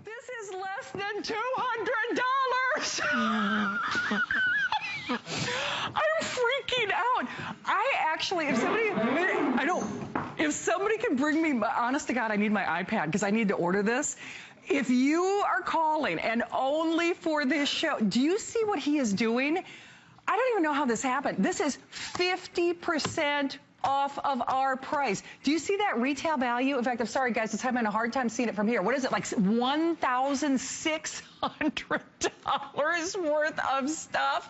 This is less than $200. I'm freaking out. I actually, if somebody can bring me, honest to God, I need my iPad because I need to order this. If you are calling and only for this show, do you see what he is doing? I don't even know how this happened. This is 50% off of our price. Do you see that retail value? In fact, I'm sorry guys, I'm having a hard time seeing it from here. What is it, like $1,600 worth of stuff?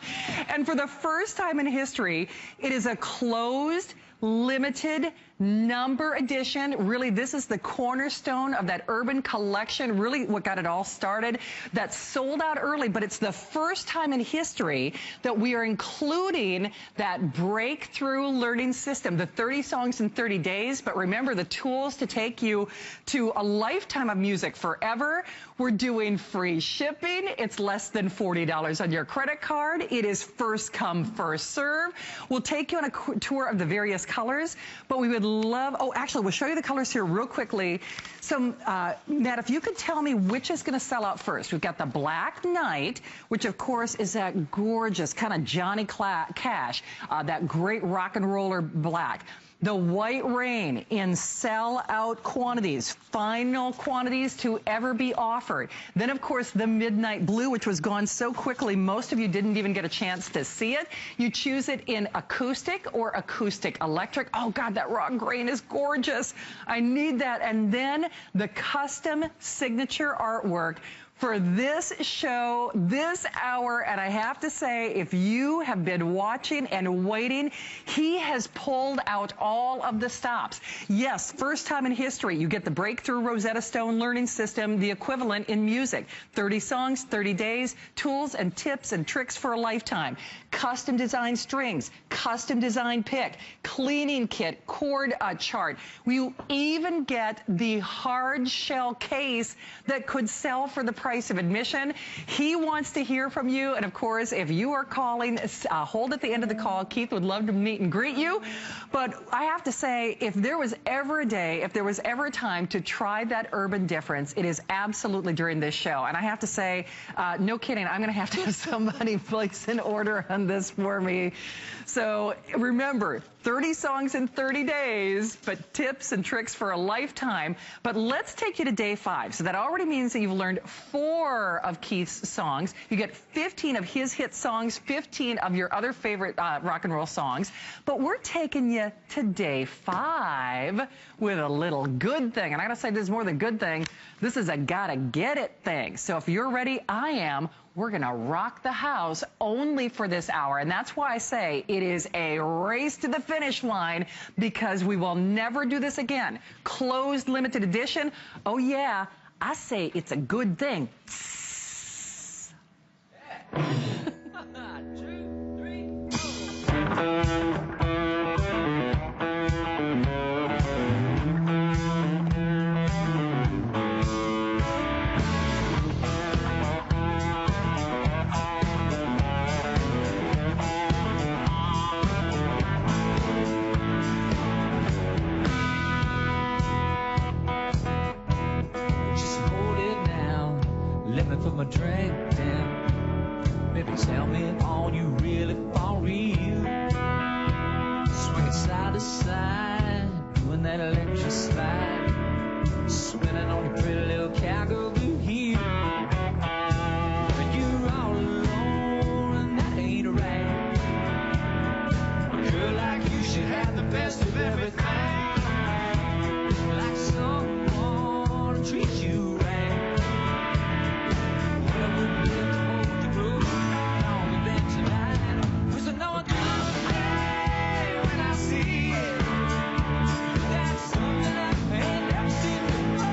And for the first time in history, it is a closed, limited number edition. Really, this is the cornerstone of that urban collection, really what got it all started. That sold out early, but it's the first time in history that we are including that breakthrough learning system, the 30 songs in 30 days. But remember, the tools to take you to a lifetime of music forever. We're doing free shipping. It's less than $40 on your credit card. It is first come, first serve. We'll take you on a tour of the various colors, but we would love, oh, actually, we'll show you the colors here real quickly. So, Matt, if you could tell me which is going to sell out first. We've got the Black Knight, which, of course, is that gorgeous kind of Johnny Cash, that great rock and roller black. The White Rain in sell-out quantities, final quantities to ever be offered. Then, of course, the Midnight Blue, which was gone so quickly, most of you didn't even get a chance to see it. You choose it in acoustic or AcousticElectric. Oh, God, that raw grain is gorgeous. I need that. And then the custom signature artwork for this show, this hour, and I have to say, if you have been watching and waiting, he has pulled out all of the stops. Yes, first time in history, you get the Breakthrough Rosetta Stone Learning System, the equivalent in music. 30 songs, 30 days, tools and tips and tricks for a lifetime. Custom designed strings, custom designed pick, cleaning kit, chord chart. We even get the hard shell case that could sell for the price of admission. He wants to hear from you, and of course, if you are calling, hold at the end of the call. Keith would love to meet and greet you. But I have to say, if there was ever a day, if there was ever a time to try that urban difference, it is absolutely during this show. And I have to say, no kidding, I'm going to have somebody place an order on this for me. So remember, 30 songs in 30 days, but tips and tricks for a lifetime. But let's take you to day 5. So that already means that you've learned 4 of Keith's songs. You get 15 of his hit songs, 15 of your other favorite rock and roll songs. But we're taking you to day 5 with a little good thing. And I gotta say, this is more than good thing. This is a gotta get it thing. So if you're ready, I am. We're going to rock the house only for this hour. And that's why I say it is a race to the finish line, because we will never do this again. Closed limited edition. Oh, yeah, I say it's a good thing. 2, 3, go. Put my drink down. Baby, tell me, are you really for real? Swinging side to side, doing that electric slide, spinning on your pretty little cowgirl heel. But you're all alone, and that ain't right. A girl like you should have the best of everything. Like someone to treat you right. That's something I ain't never seen before.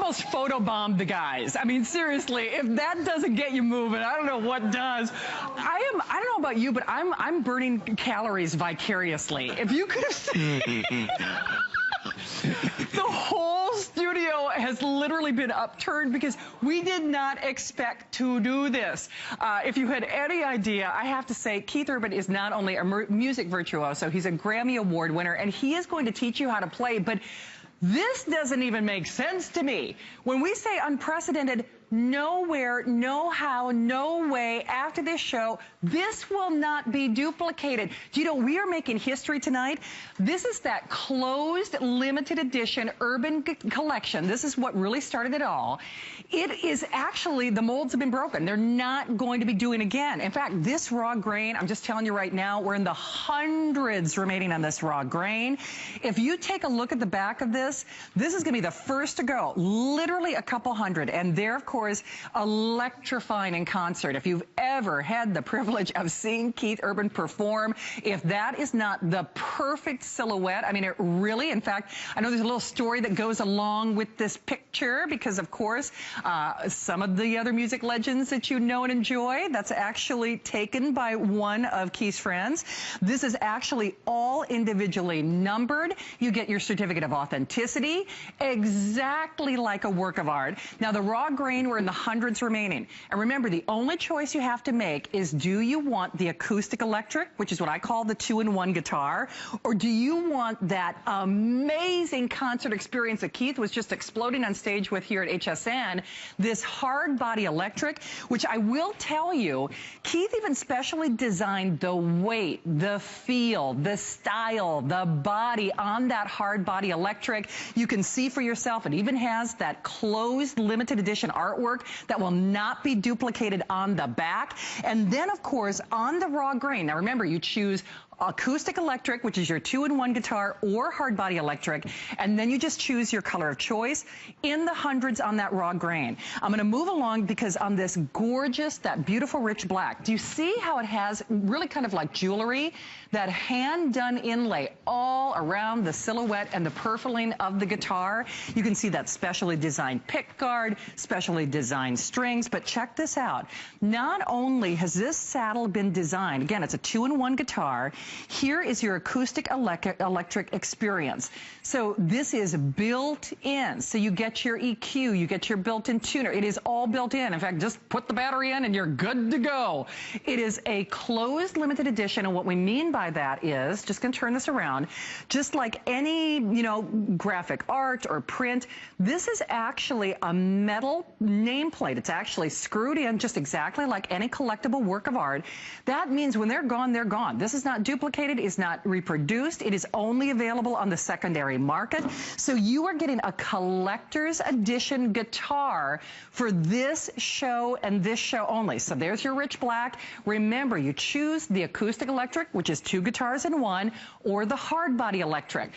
almost photobombed the guys. I mean, seriously, if that doesn't get you moving, I don't know what does. I don't know about you, but I'm burning calories vicariously. If you could have seen the whole studio has literally been upturned because we did not expect to do this. If you had any idea, I have to say Keith Urban is not only a music virtuoso, he's a Grammy Award winner, and he is going to teach you how to play, but this doesn't even make sense to me. When we say unprecedented, nowhere, no how, no way after this show, this will not be duplicated. Do you know, we are making history tonight. This is that closed limited edition urban collection. This is what really started it all. It is actually, the molds have been broken. They're not going to be doing again. In fact, this raw grain, I'm just telling you right now, we're in the hundreds remaining on this raw grain. If you take a look at the back of this is going to be the first to go, literally a couple hundred. And there, of course, electrifying in concert. If you've ever had the privilege of seeing Keith Urban perform, if that is not the perfect silhouette, I mean, it really, in fact, I know there's a little story that goes along with this picture because, of course, some of the other music legends that you know and enjoy, that's actually taken by one of Keith's friends. This is actually all individually numbered. You get your certificate of authenticity, exactly like a work of art. Now, the raw grain, we're in the hundreds remaining. And remember, the only choice you have to make is, do you want the AcousticElectric, which is what I call the 2-in-1 guitar, or do you want that amazing concert experience that Keith was just exploding on stage with here at HSN, this hard body electric, which I will tell you, Keith even specially designed the weight, the feel, the style, the body on that hard body electric. You can see for yourself, it even has that closed limited edition artwork that will not be duplicated on the back. And then, of course, on the raw grain, now remember, you choose AcousticElectric, which is your 2-in-1 guitar, or hard body electric, and then you just choose your color of choice in the hundreds on that raw grain. I'm going to move along because on this gorgeous, that beautiful rich black, do you see how it has really kind of like jewelry, that hand-done inlay all around the silhouette and the purfling of the guitar? You can see that specially designed pick guard, specially designed strings, but check this out. Not only has this saddle been designed, again, it's a 2-in-1 guitar, here is your AcousticElectric experience. So this is built in. So you get your EQ, you get your built-in tuner. It is all built in. In fact, just put the battery in and you're good to go. It is a closed limited edition, and what we mean by that is, just going to turn this around, just like any, you know, graphic art or print, this is actually a metal nameplate. It's actually screwed in just exactly like any collectible work of art. That means when they're gone, they're gone. This is not duplicated, is not reproduced. It is only available on the secondary market. So you are getting a collector's edition guitar for this show and this show only. So there's your rich black. Remember, you choose the AcousticElectric, which is 2 guitars in 1, or the hard body electric.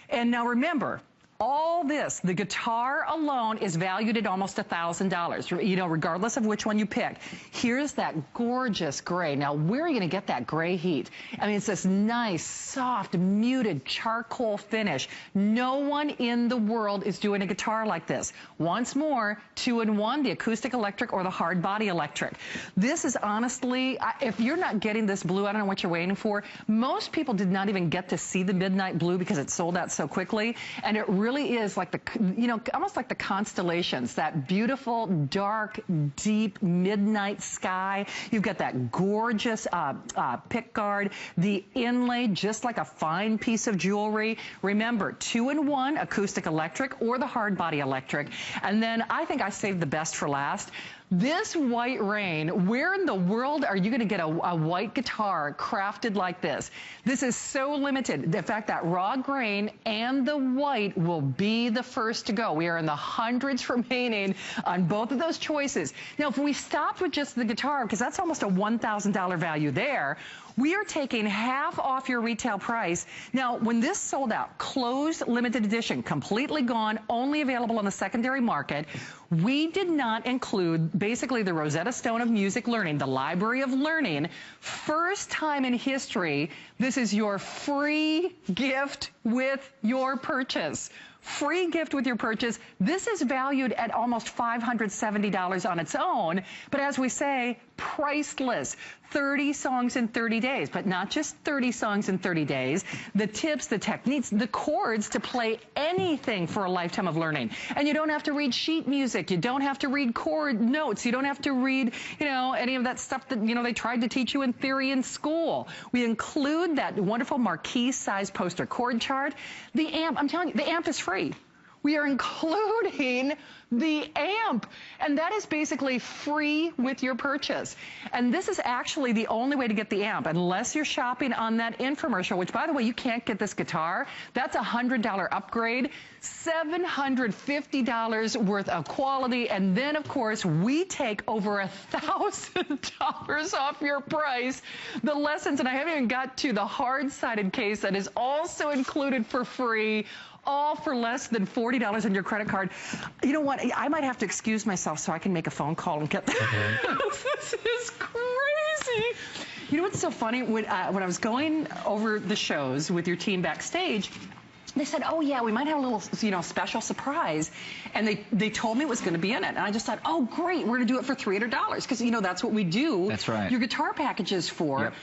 And now remember, all this, the guitar alone is valued at almost $1,000, you know, regardless of which one you pick. Here's that gorgeous gray. Now, where are you going to get that gray heat? I mean, it's this nice, soft, muted charcoal finish. No one in the world is doing a guitar like this. Once more, 2-in-1, the AcousticElectric or the hard body electric. This is honestly, if you're not getting this blue, I don't know what you're waiting for. Most people did not even get to see the midnight blue because it sold out so quickly, and it really is like the, you know, almost like the constellations, that beautiful, dark, deep midnight sky. You've got that gorgeous pick guard, the inlay, just like a fine piece of jewelry. Remember, 2-in-1 AcousticElectric or the hard body electric. And then I think I saved the best for last. This white rain, where in the world are you going to get a white guitar crafted like this? This is so limited. In fact, that raw grain and the white will be the first to go. We are in the hundreds remaining on both of those choices. Now, if we stopped with just the guitar, because that's almost a $1,000 value there, we are taking half off your retail price. Now, when this sold out, closed limited edition, completely gone, only available on the secondary market, we did not include basically the Rosetta Stone of music learning, the library of learning. First time in history, this is your free gift with your purchase. free gift with your purchase. This is valued at almost $570 on its own, but as we say, priceless. 30 songs in 30 days, but not just 30 songs in 30 days. The tips, the techniques, the chords to play anything for a lifetime of learning. And you don't have to read sheet music. You don't have to read chord notes. You don't have to read, any of that stuff that, they tried to teach you in theory in school. We include that wonderful marquee-sized poster chord chart. The amp, I'm telling you, the amp is free. We are including the amp, and that is basically free with your purchase. And this is actually the only way to get the amp, unless you're shopping on that infomercial, which, by the way, you can't get this guitar. That's a $100 upgrade, $750 worth of quality, and then, of course, we take over $1,000 off your price. The lessons, and I haven't even got to the hard-sided case that is also included for free, all for less than $40 on your credit card. You know what? I might have to excuse myself so I can make a phone call and get that. This is crazy. You know what's so funny? When I was going over the shows with your team backstage, they said, oh, yeah, we might have a little, special surprise. And they told me it was going to be in it. And I just thought, oh, great, we're going to do it for $300. Because, that's what we do. That's right. Your guitar packages for.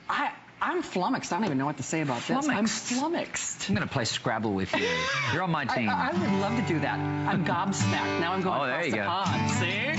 Yep. I'm flummoxed. I don't even know what to say about this. I'm flummoxed. I'm going to play Scrabble with you. You're on my team. I would love to do that. I'm gobsmacked. Now I'm going across the pond. See?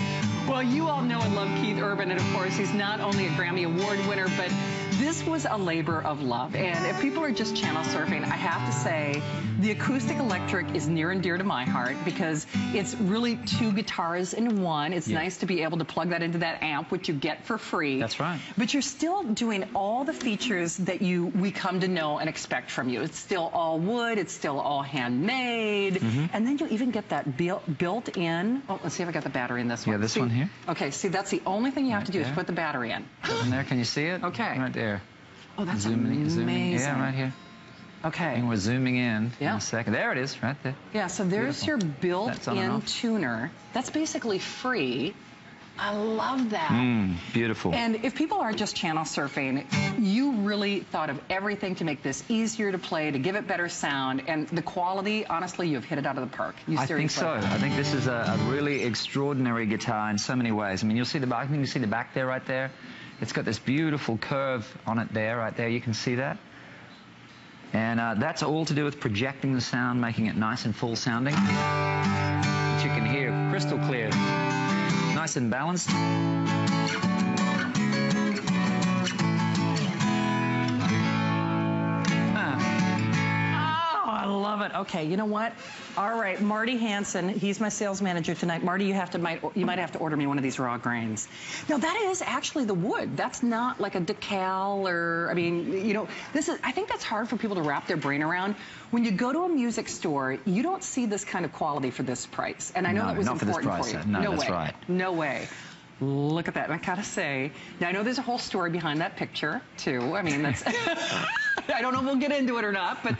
Well, you all know and love Keith Urban, and of course, he's not only a Grammy Award winner, but this was a labor of love. And if people are just channel surfing, I have to say, the AcousticElectric is near and dear to my heart because it's really two guitars in one. It's nice to be able to plug that into that amp, which you get for free. That's right. But you're still doing all the features that we come to know and expect from you. It's still all wood. It's still all handmade. And then you even get that built-in. Oh, let's see if I got the battery in this one. Yeah, this one here. Okay, see, that's the only thing you have to do is put the battery in. In there, can you see it? Okay. Right there. Oh, that's amazing. amazing. Yeah, right here. Okay. And we're zooming in a second. There it is, right there. Yeah, so there's Beautiful. your built-in tuner. That's basically free. I love that. Beautiful. And if people are just channel surfing, you really thought of everything to make this easier to play, to give it better sound, and the quality, honestly, you've hit it out of the park. I think so. I think this is a really extraordinary guitar in so many ways. I mean, you'll see the back. I think you see the back there, right there. It's got this beautiful curve on it there, right there. You can see that. And that's all to do with projecting the sound, making it nice and full sounding, which you can hear crystal clear. Nice and balanced. Okay, you know what? All right, Marty Hansen, he's my sales manager tonight. Marty, you might have to order me one of these raw grains. Now, that is actually the wood. That's not like a decal or, I mean, I think that's hard for people to wrap their brain around. When you go to a music store, you don't see this kind of quality for this price. And I know that was important for you. No, that's way. right. No way. Look at that. And I gotta say, now I know there's a whole story behind that picture, too. I mean, that's... I don't know if we'll get into it or not, but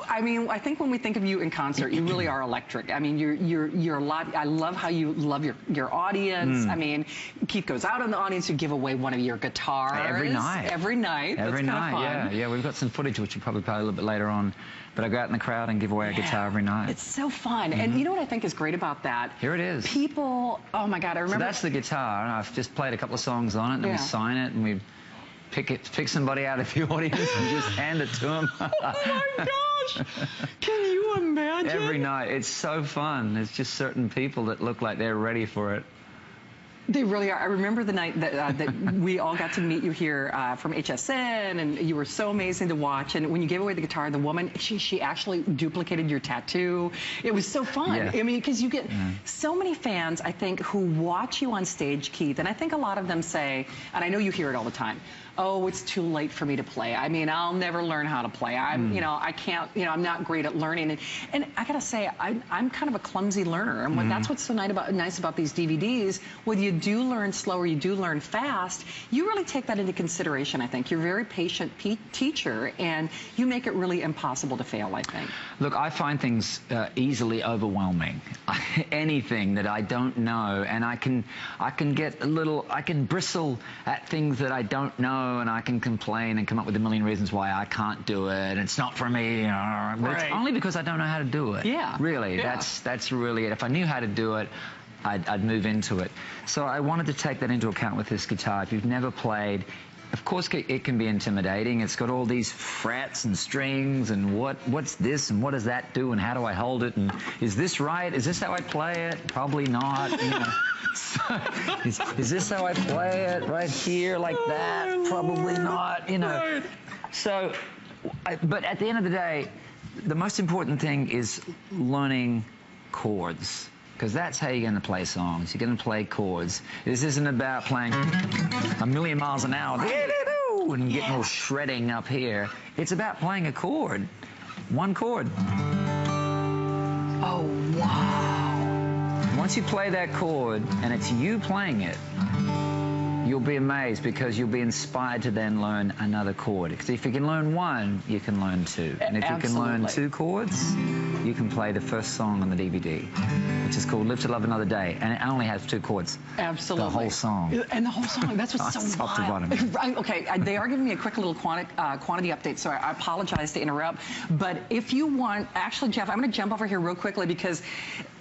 I mean, I think when we think of you in concert, you really are electric. I mean, you're a lot. I love how you love your audience. I mean, Keith goes out in the audience, you give away one of your guitars every night. Every night. Every night. Yeah. We've got some footage which we'll probably play a little bit later on. But I go out in the crowd and give away a guitar every night. It's so fun. And you know what I think is great about that? Here it is. People, oh my God, I remember. So that's the guitar, and I've just played a couple of songs on it, and we sign it, and we pick somebody out of the audience and just hand it to them. Oh my gosh! Can you imagine? Every night. It's so fun. There's just certain people that look like they're ready for it. They really are. I remember the night that we all got to meet you here from HSN, and you were so amazing to watch. And when you gave away the guitar, the woman, she actually duplicated your tattoo. It was so fun. Yeah. I mean, because you get so many fans, I think, who watch you on stage, Keith, and I think a lot of them say, and I know you hear it all the time, oh, it's too late for me to play. I mean, I'll never learn how to play. I can't, I'm not great at learning. And I gotta say, I'm kind of a clumsy learner. And that's what's so nice about these DVDs. Whether you do learn slow or you do learn fast, you really take that into consideration, I think. You're a very patient teacher, and you make it really impossible to fail, I think. Look, I find things easily overwhelming. Anything that I don't know, and I can get I can bristle at things that I don't know. know, and I can complain and come up with a million reasons why I can't do it, and it's not for me, but it's only because I don't know how to do it. Yeah. Really, yeah. that's really it. If I knew how to do it, I'd move into it. So I wanted to take that into account with this guitar. If you've never played, of course it can be intimidating. It's got all these frets and strings and what's this and what does that do and how do I hold it and is this right? Is this how I play it? Probably not. You know. So, is this how I play it? Right here like that? Probably not. You know. So, but at the end of the day, the most important thing is learning chords. Because that's how you're going to play songs. You're going to play chords. This isn't about playing a million miles an hour and getting all shredding up here. It's about playing a chord. One chord. Oh, wow. Once you play that chord and it's you playing it, you'll be amazed because you'll be inspired to then learn another chord. Because if you can learn one, you can learn two. And if you can learn two chords, you can play the first song on the DVD, which is called Live to Love Another Day. And it only has two chords. Absolutely. The whole song. And the whole song, that's what's so Top to wild. bottom. Okay, they are giving me a quick little quantity update, so I apologize to interrupt. But if you want, actually, Jeff, I'm going to jump over here real quickly because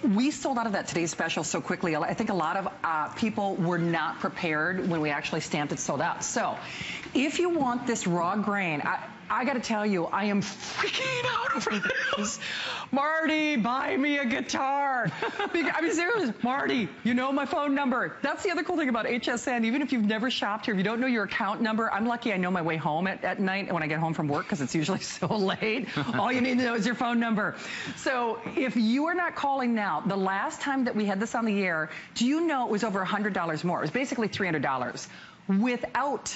we sold out of that today's special so quickly. I think a lot of people were not prepared when we actually stamped it sold out. So if you want this raw grain, I got to tell you, I am freaking out over this. Marty, buy me a guitar. I mean, seriously, Marty, you know my phone number. That's the other cool thing about HSN. Even if you've never shopped here, if you don't know your account number, I'm lucky I know my way home at night when I get home from work because it's usually so late. All you need to know is your phone number. So if you are not calling now, the last time that we had this on the air, do you know it was over $100 more? It was basically $300 without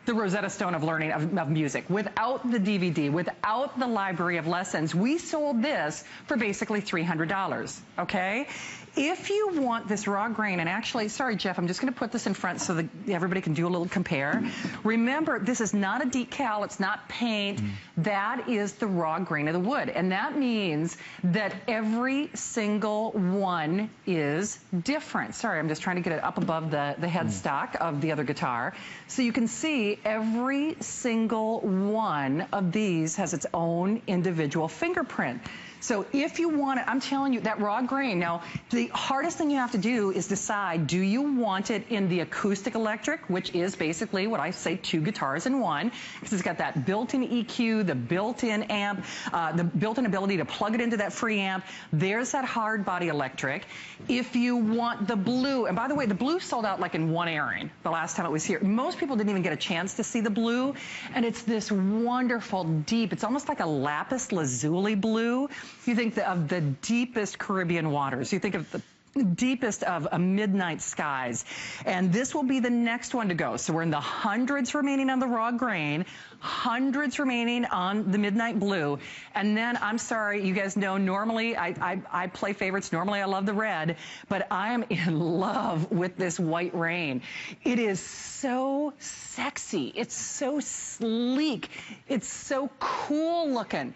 the Rosetta Stone of learning of music, without the DVD, without the library of lessons. We sold this for basically $300, okay? If you want this raw grain, and actually, sorry, Jeff, I'm just going to put this in front so that everybody can do a little compare. Remember, this is not a decal. It's not paint. That is the raw grain of the wood. And that means that every single one is different. Sorry, I'm just trying to get it up above the headstock of the other guitar. So you can see every single one of these has its own individual fingerprint. So if you want it, I'm telling you, that raw grain, now, the hardest thing you have to do is decide, do you want it in the AcousticElectric, which is basically what I say, two guitars in one, because it's got that built-in EQ, the built-in amp, the built-in ability to plug it into that free amp. There's that hard body electric. If you want the blue, and by the way, the blue sold out like in one airing the last time it was here. Most people didn't even get a chance to see the blue, and it's this wonderful, deep, it's almost like a lapis lazuli blue. You think of the deepest Caribbean waters. You think of the deepest of midnight skies. And this will be the next one to go. So we're in the hundreds remaining on the raw grain, hundreds remaining on the midnight blue. And then, I'm sorry, you guys know, normally I play favorites. Normally I love the red, but I am in love with this white rain. It is so sexy. It's so sleek. It's so cool looking.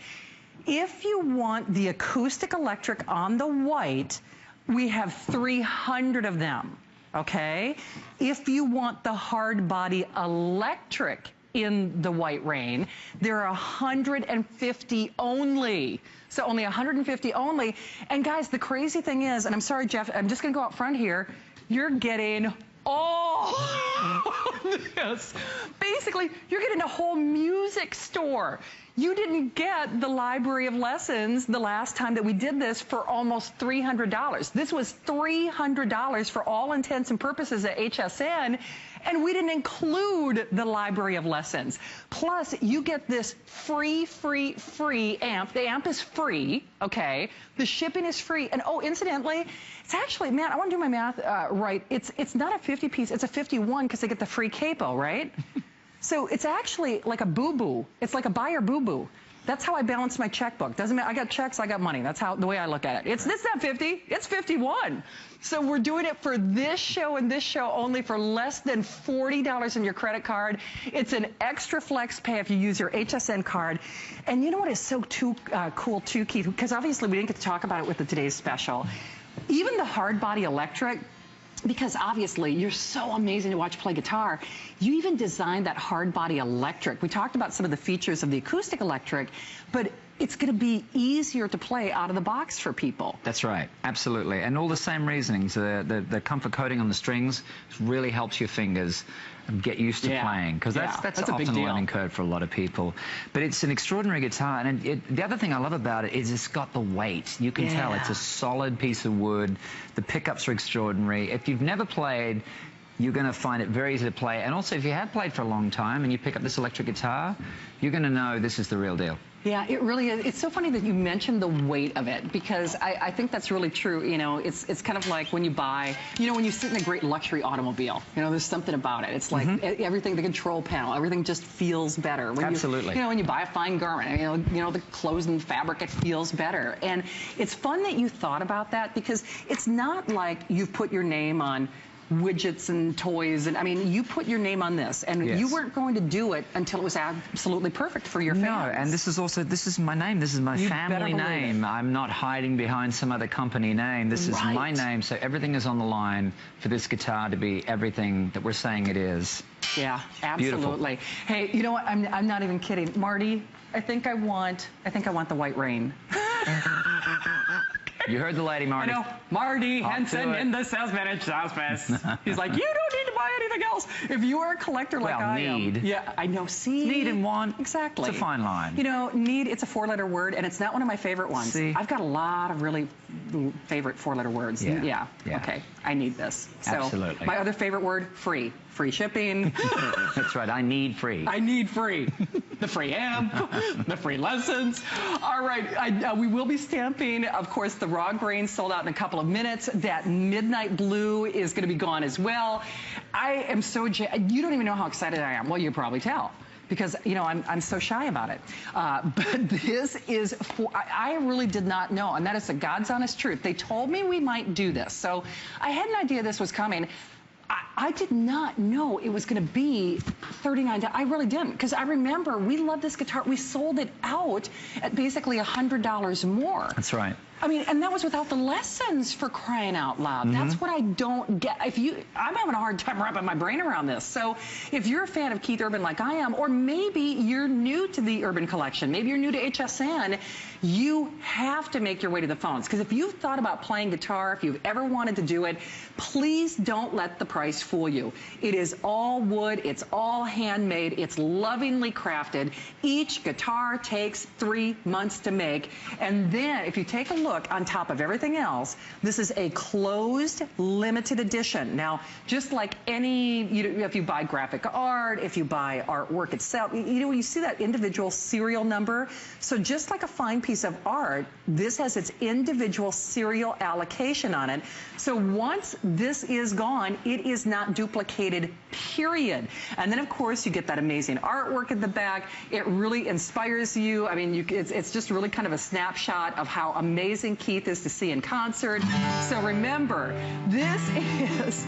If you want the AcousticElectric on the white, we have 300 of them, okay? If you want the hard body electric in the white rain, there are 150 only. So only 150 only. And guys, the crazy thing is, and I'm sorry, Jeff, I'm just gonna go up front here, you're getting all this. Basically, you're getting a whole music store. You didn't get the library of lessons the last time that we did this for almost $300. This was $300 for all intents and purposes at HSN, and we didn't include the library of lessons. Plus, you get this free amp. The amp is free, okay? The shipping is free. And oh, incidentally, it's actually, man, I want to do my math right. It's not a 50-piece, it's a 51 because they get the free capo, right? So it's actually like a boo-boo. It's like a buyer boo-boo. That's how I balance my checkbook. Doesn't matter. I got checks, I got money. That's how the way I look at it. It's not 50, it's 51. So we're doing it for this show and this show only for less than $40 on your credit card. It's an extra flex pay if you use your HSN card. And you know what is so cool too, Keith? Because obviously we didn't get to talk about it with the today's special. Even the hard body electric, because obviously you're so amazing to watch play guitar. You even designed that hard body electric. We talked about some of the features of the AcousticElectric, but it's going to be easier to play out of the box for people. That's right, absolutely. And all the same reasonings. The comfort coating on the strings really helps your fingers get used to playing, because that's often a learning curve for a lot of people. But it's an extraordinary guitar, and the other thing I love about it is it's got the weight. You can tell it's a solid piece of wood. The pickups are extraordinary. If you've never played, you're going to find it very easy to play. And also, if you have played for a long time and you pick up this electric guitar, you're going to know this is the real deal. Yeah, it really is. It's so funny that you mentioned the weight of it, because I think that's really true. You know, it's kind of like when you buy, you know, when you sit in a great luxury automobile, you know, there's something about it. It's like everything, the control panel, everything just feels better. When Absolutely. You know, when you buy a fine garment, you know, the clothes and fabric, it feels better. And it's fun that you thought about that, because it's not like you've put your name on widgets and toys, and I mean, you put your name on this, and you weren't going to do it until it was absolutely perfect for your fans. No, and this is my name. This is my family name. I'm not hiding behind some other company name. This is my name, so everything is on the line for this guitar to be everything that we're saying it is. Yeah, absolutely. Beautiful. Hey, you know what? I'm not even kidding, Marty. I think I want the White Rain. You heard the lady, Marty. I know. Marty Henson in the sales manager's office. He's like, you don't need to buy anything else. If you are a collector like I am. Yeah, I know. See? Need and want. Exactly. It's a fine line. You know, need, it's a 4-letter word, and it's not one of my favorite ones. See? I've got a lot of really favorite 4-letter words. Yeah. Okay. I need this. So absolutely. My other favorite word, free. Free shipping. That's right. I need free. I need free. The free amp, the free lessons. All right. We will be stamping, of course, the raw grain sold out in a couple of minutes. That midnight blue is going to be gone as well. I am so, you don't even know how excited I am. Well, you probably tell, because, you know, I'm so shy about it. But this is, I really did not know, and that is the God's honest truth. They told me we might do this, so I had an idea this was coming. I did not know it was going to be $39. I really didn't, because I remember we loved this guitar. We sold it out at basically $100 more. That's right. I mean, and that was without the lessons, for crying out loud. That's what I don't get. I'm having a hard time wrapping my brain around this. So if you're a fan of Keith Urban like I am, or maybe you're new to the Urban Collection, maybe you're new to HSN, you have to make your way to the phones. Because if you've thought about playing guitar, if you've ever wanted to do it, please don't let the price fool you. It is all wood, it's all handmade, it's lovingly crafted. Each guitar takes 3 months to make. And then if you take a look, on top of everything else, this is a closed limited edition. Now, just like any, if you buy graphic art, if you buy artwork itself, you see that individual serial number. So just like a fine piece of art, this has its individual serial allocation on it. So once this is gone, it is not duplicated, period. And then, of course, you get that amazing artwork at the back. It really inspires you. I mean, it's just really kind of a snapshot of how amazing Keith is to see in concert. So remember, this is,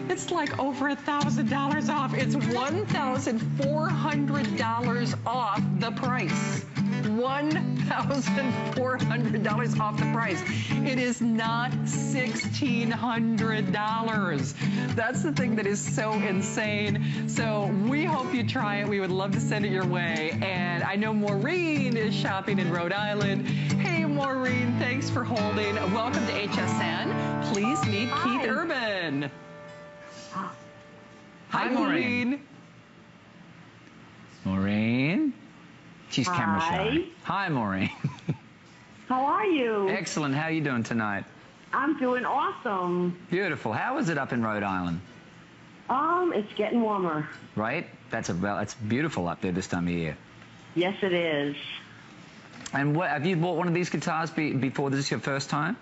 it's like over $1,000 off. It's $1,400 off the price. $1,400 off the price. It is not $1,600. That's the thing that is so insane. So we hope you try it. We would love to send it your way. And I know Maureen is shopping in Rhode Island. Hey, Maureen, thanks for holding. Welcome to HSN. Please meet Keith Urban. Hi, Maureen. Maureen? She's camera shy. Hi, Maureen. How are you? Excellent. How are you doing tonight? I'm doing awesome. Beautiful. How is it up in Rhode Island? It's getting warmer. Right? It's beautiful up there this time of year. Yes, it is. And have you bought one of these guitars before? This is your first time?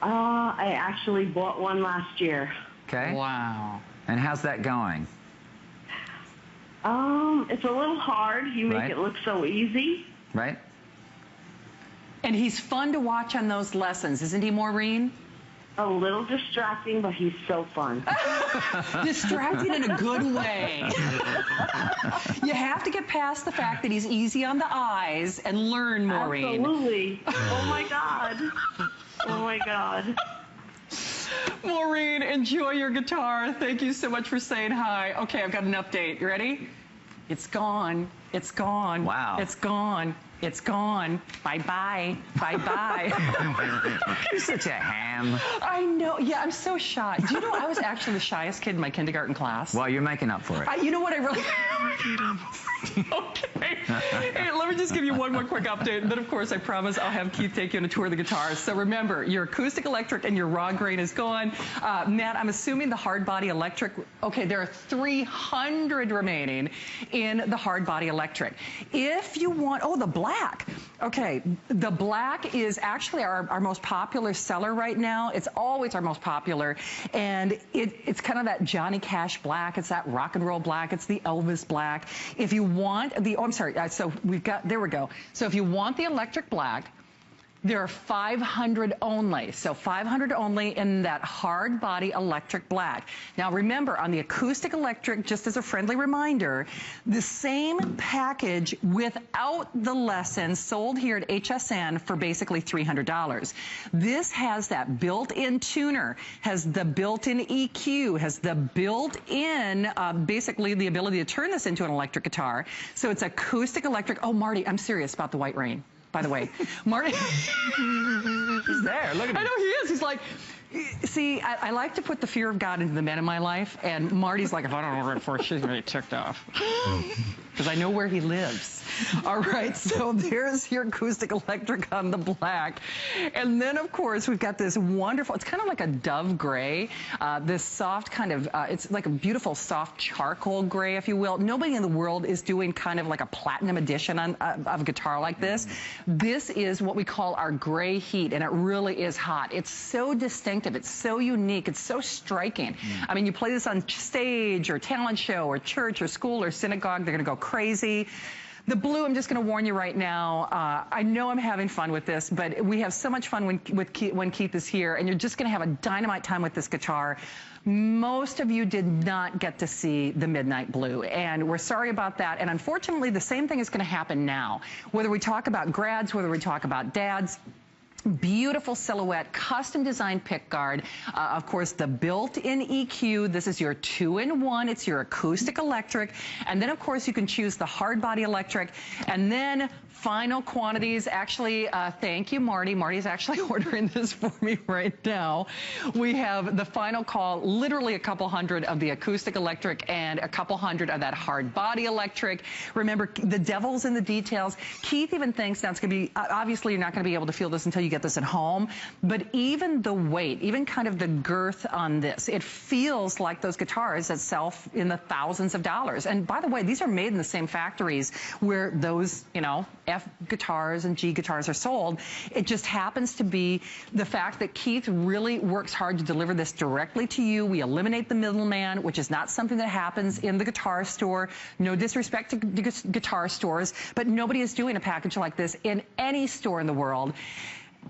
I actually bought one last year. Okay. Wow. And how's that going? It's a little hard. You make it look so easy. Right. And he's fun to watch on those lessons, isn't he, Maureen? A little distracting, but he's so fun. Distracting in a good way. You have to get past the fact that he's easy on the eyes and learn, Maureen. Absolutely. Oh, my God. Oh, my God. Maureen, enjoy your guitar. Thank you so much for saying hi. Okay, I've got an update. You ready? It's gone. It's gone. Wow. It's gone. It's gone. Bye-bye. Bye-bye. You're such a ham. I know. Yeah, I'm so shy. Do you know I was actually the shyest kid in my kindergarten class? Well, you're making up for it. You know what I really... Okay. Hey, let me just give you one more quick update, and then, of course, I promise I'll have Keith take you on a tour of the guitars. So remember, your acoustic electric and your raw grain is gone. Matt, I'm assuming the hard body electric... Okay, there are 300 remaining in the hard body electric. If you want... Oh, the black. Okay, the black is actually our most popular seller right now. It's always our most popular, and it's kind of that Johnny Cash black. It's that rock and roll black. It's the Elvis black. If you want the... Oh, I'm sorry. So we've got... There we go. So if you want the electric black, there are 500 only. So 500 only in that hard body electric black. Now remember, on the acoustic electric, just as a friendly reminder, the same package without the lessons sold here at HSN for basically $300. This has that built-in tuner, has the built-in EQ, has the built-in, basically the ability to turn this into an electric guitar. So it's acoustic electric. Oh, Marty, I'm serious about the white rain. By the way, Marty, he's there. Look at him. I know he is. He's like, see, I like to put the fear of God into the men in my life, and Marty's like, if I don't order it for, she's going to be ticked off. Because I know where he lives. All right, so there's your acoustic electric on the black. And then, of course, we've got this wonderful, it's kind of like a dove gray, this soft kind of, it's like a beautiful soft charcoal gray, if you will. Nobody in the world is doing kind of like a platinum edition of a guitar like this. This is what we call our gray heat, and it really is hot. It's so distinctive. It's so unique. It's so striking. I mean, you play this on stage or talent show or church or school or synagogue, they're going to go crazy. The blue, I'm just going to warn you right now, I know I'm having fun with this, but we have so much fun when Keith is here, and you're just going to have a dynamite time with this guitar. Most of you did not get to see the midnight blue, and we're sorry about that. And unfortunately, the same thing is going to happen now. Whether we talk about grads, whether we talk about dads, beautiful silhouette, custom designed pick guard. Of course, the built-in EQ. This is your 2-in-1. It's your acoustic electric. And then, of course, you can choose the hard body electric. And then final quantities. Actually, thank you, Marty. Marty's actually ordering this for me right now. We have the final call, literally a couple hundred of the acoustic electric and a couple hundred of that hard body electric. Remember, the devil's in the details. Keith even thinks now it's going to be, obviously you're not going to be able to feel this until you get this at home, but even the weight, even kind of the girth on this, it feels like those guitars that sell in the thousands of dollars. And by the way, these are made in the same factories where those, you know, F guitars and G guitars are sold. It just happens to be the fact that Keith really works hard to deliver this directly to you. We eliminate the middleman, which is not something that happens in the guitar store. No disrespect to guitar stores, but nobody is doing a package like this in any store in the world.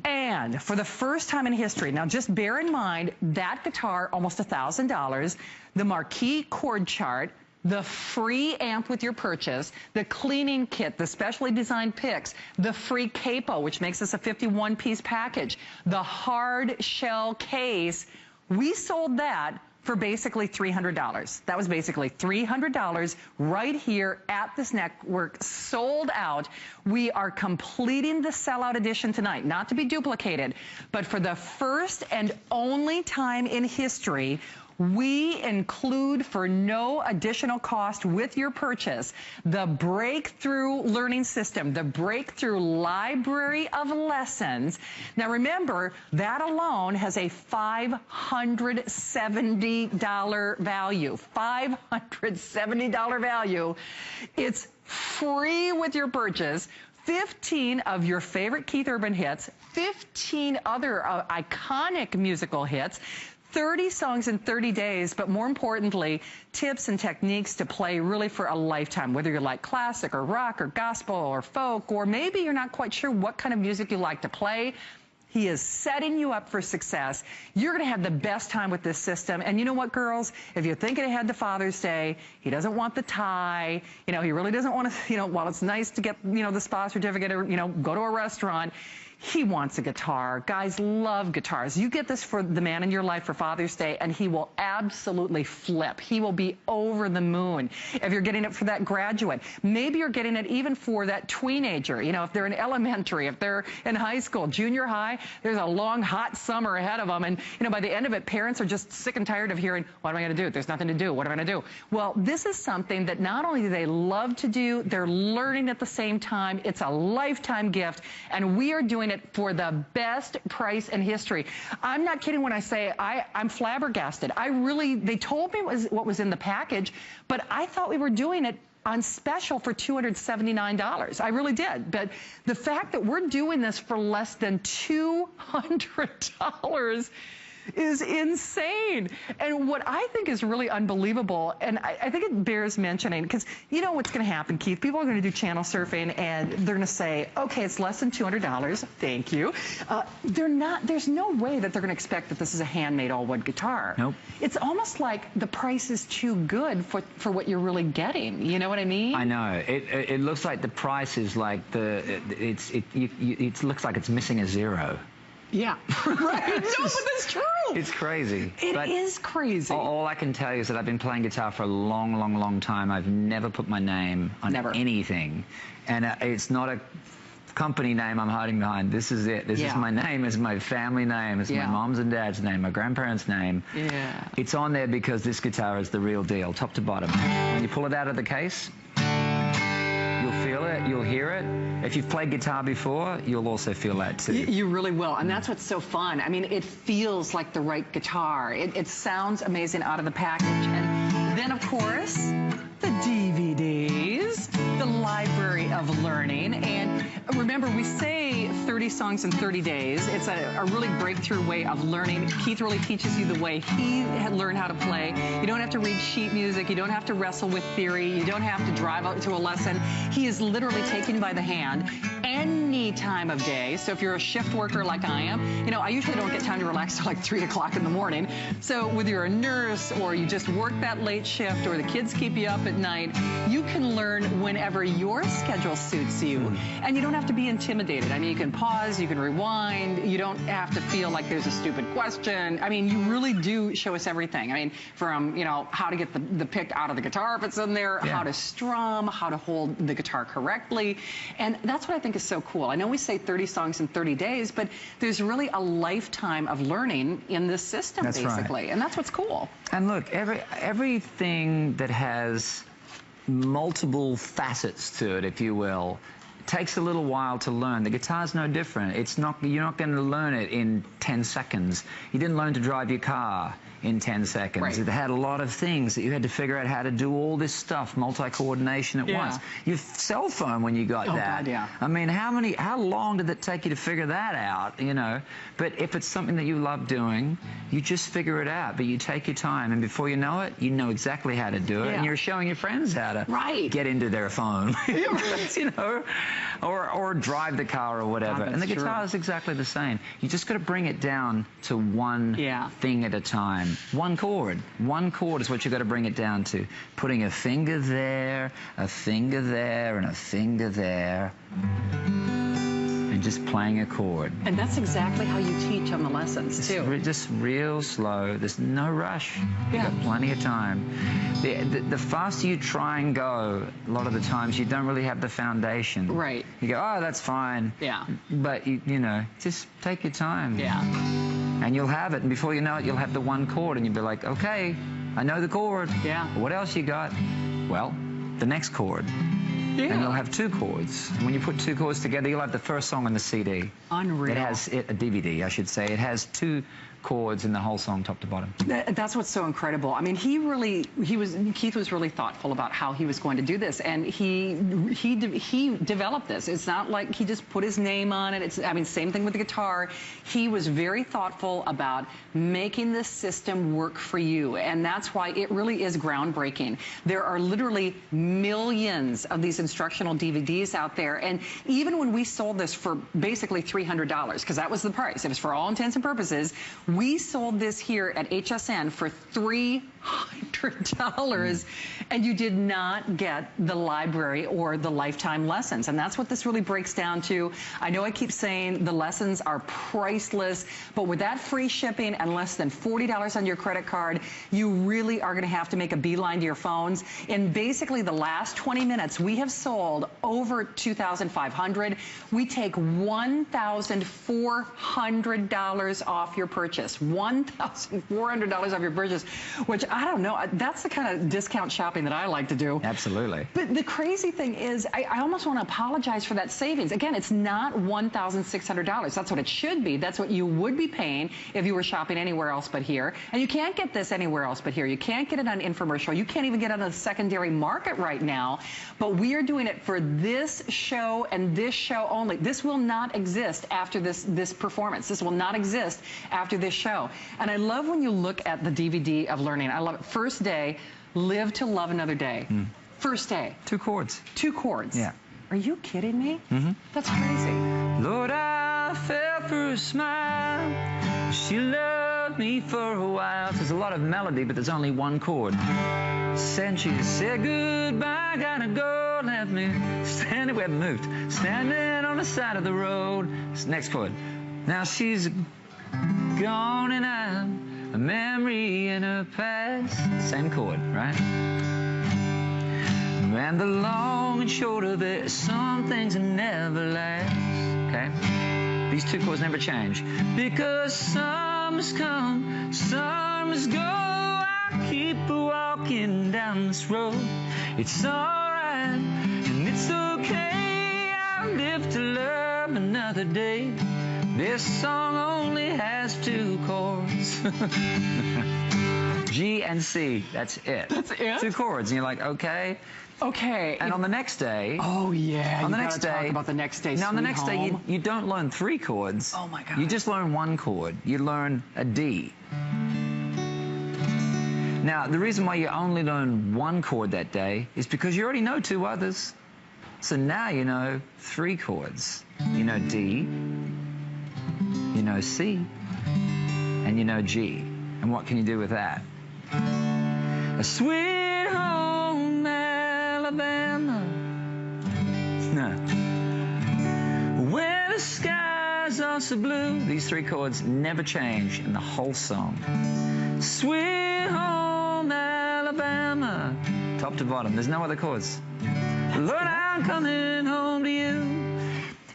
And for the first time in history, now just bear in mind that guitar, almost $1,000, the marquee chord chart, the free amp with your purchase, the cleaning kit, the specially designed picks, the free capo, which makes this a 51-piece package, the hard shell case, we sold that for basically $300. That was basically $300 right here at this network, sold out. We are completing the sellout edition tonight, not to be duplicated, but for the first and only time in history, we include for no additional cost with your purchase the Breakthrough Learning System, the Breakthrough Library of Lessons. Now remember, that alone has a $570 value. $570 value. It's free with your purchase. 15 of your favorite Keith Urban hits, 15 other iconic musical hits, 30 songs in 30 days, but more importantly, tips and techniques to play really for a lifetime, whether you like classic or rock or gospel or folk, or maybe you're not quite sure what kind of music you like to play. He is setting you up for success. You're going to have the best time with this system. And you know what, girls? If you're thinking ahead to Father's Day, he doesn't want the tie. You know, he really doesn't want to, you know, while it's nice to get, you know, the spa certificate or, you know, go to a restaurant, He wants a guitar. Guys love guitars. You get this for the man in your life for Father's Day, and he will absolutely flip. He will be over the moon. If you're getting it for that graduate, maybe you're getting it even for that teenager. You know, if they're in elementary, if they're in high school, junior high, there's a long, hot summer ahead of them. And, you know, by the end of it, parents are just sick and tired of hearing, what am I going to do? There's nothing to do. What am I going to do? Well, this is something that not only do they love to do, they're learning at the same time. It's a lifetime gift, and we are doing it for the best price in history. I'm not kidding when I say I'm flabbergasted. They told me what was in the package, but I thought we were doing it on special for $279. I really did. But the fact that we're doing this for less than $200 is insane. And what I think is really unbelievable, and I think it bears mentioning, because you know what's going to happen, Keith? People are going to do channel surfing, and they're going to say, okay, it's less than $200. Thank you. There's no way that they're going to expect that this is a handmade all-wood guitar. Nope. It's almost like the price is too good for what you're really getting. You know what I mean? I know. It looks like the price is like it looks like it's missing a zero. Yeah, right. No, but that's true. It's crazy. It is crazy. All I can tell you is that I've been playing guitar for a long, long, long time. I've never put my name on anything. And it's not a company name I'm hiding behind. This is it. This is my name. It's my family name. It's my mom's and dad's name, my grandparents' name. Yeah. It's on there because this guitar is the real deal, top to bottom. When you pull it out of the case, you'll feel it, you'll hear it. If you've played guitar before, you'll also feel that too. You really will, and that's what's so fun. I mean, it feels like the right guitar. It sounds amazing out of the package. And then, of course, the DVDs, the Library of Learning. And remember, we say 30 songs in 30 days. It's a really breakthrough way of learning. Keith really teaches you the way he had learned how to play. You don't have to read sheet music. You don't have to wrestle with theory. You don't have to drive out to a lesson. He is literally taking you by the hand any time of day. So if you're a shift worker like I am, you know, I usually don't get time to relax till like 3 o'clock in the morning. So whether you're a nurse or you just work that late shift or the kids keep you up at night, you can learn whenever your schedule suits you. And you don't have to be intimidated. I mean, you can pause, you can rewind, you don't have to feel like there's a stupid question. I mean, you really do show us everything. I mean, from, you know, how to get the pick out of the guitar if it's in there, how to strum, how to hold the guitar correctly. And that's what I think is so cool. I know we say 30 songs in 30 days, but there's really a lifetime of learning in this system, basically. Right. And that's what's cool. And look, everything that has multiple facets to it, if you will, takes a little while to learn. The guitar's no different. You're not going to learn it in 10 seconds. You didn't learn to drive your car in 10 seconds. Right. It had a lot of things that you had to figure out how to do all this stuff, multi-coordination at once. Your cell phone, when you got that. God, I mean, how long did it take you to figure that out, you know? But if it's something that you love doing, you just figure it out, but you take your time, and before you know it, you know exactly how to do it, and you're showing your friends how to get into their phone, you know, or drive the car or whatever. And the guitar is exactly the same. You just got to bring it down to one thing at a time. One chord. One chord is what you've got to bring it down to. Putting a finger there, and a finger there, and just playing a chord. And that's exactly how you teach on the lessons, too. Just real slow. There's no rush. You've got plenty of time. The faster you try and go, a lot of the times you don't really have the foundation. Right. You go, oh, that's fine. Yeah. But, you know, just take your time. Yeah. And you'll have it. And before you know it, you'll have the one chord. And you'll be like, okay, I know the chord. Yeah. What else you got? Well, the next chord. Yeah. And you'll have 2 chords. And when you put 2 chords together, you'll have the first song on the CD. Unreal. It has a DVD, I should say. It has 2 chords in the whole song, top to bottom. That's what's so incredible. I mean, Keith was really thoughtful about how he was going to do this, and he developed this. It's not like he just put his name on it. I mean, same thing with the guitar. He was very thoughtful about making this system work for you, and that's why it really is groundbreaking. There are literally millions of these instructional DVDs out there, and even when we sold this for basically $300, because that was the price, it was for all intents and purposes, we sold this here at HSN for $300. $100 and you did not get the library or the lifetime lessons. And that's what this really breaks down to. I know I keep saying the lessons are priceless, but with that free shipping and less than $40 on your credit card, you really are going to have to make a beeline to your phones. In basically the last 20 minutes, we have sold over 2,500. We take $1,400 off your purchase. $1,400 off your purchase, which I don't know. That's the kind of discount shopping that I like to do. Absolutely. But the crazy thing is, I almost want to apologize for that savings. Again, it's not $1,600. That's what it should be. That's what you would be paying if you were shopping anywhere else but here. And you can't get this anywhere else but here. You can't get it on infomercial. You can't even get it on the secondary market right now. But we are doing it for this show and this show only. This will not exist after this performance. This will not exist after this show. And I love when you look at the DVD of learning. I love it. First day, live to love another day. First day. 2 chords. 2 chords. Yeah. Are you kidding me? That's crazy. Lord, I fell for a smile. She loved me for a while. There's a lot of melody, but there's only 1 chord. Then she said goodbye, gotta go, left me standing, we haven't moved, standing on the side of the road. Next chord. Now she's gone and I'm a memory in her past. Same chord, right? And the long and short of it, some things that never last. Okay? These 2 chords never change. Because summers come, summers go, I keep walking down this road. It's alright, and it's okay. I live to love another day. This song only has 2 chords. G and C, that's it. That's it? 2 chords, and you're like, okay. Okay. And on the next day. Oh yeah. On the next day. Talk about the next day. Now on the Sweet next home. day, you don't learn 3 chords. Oh my God. You just learn 1 chord. You learn a D. Now the reason why you only learn 1 chord that day is because you already know 2 others. So now you know 3 chords. You know D. You know C. And you know G. And what can you do with that? A sweet home Alabama, where the skies are so blue. These 3 chords never change in the whole song. Sweet home Alabama, top to bottom. There's no other chords. Lord, I'm coming home to you.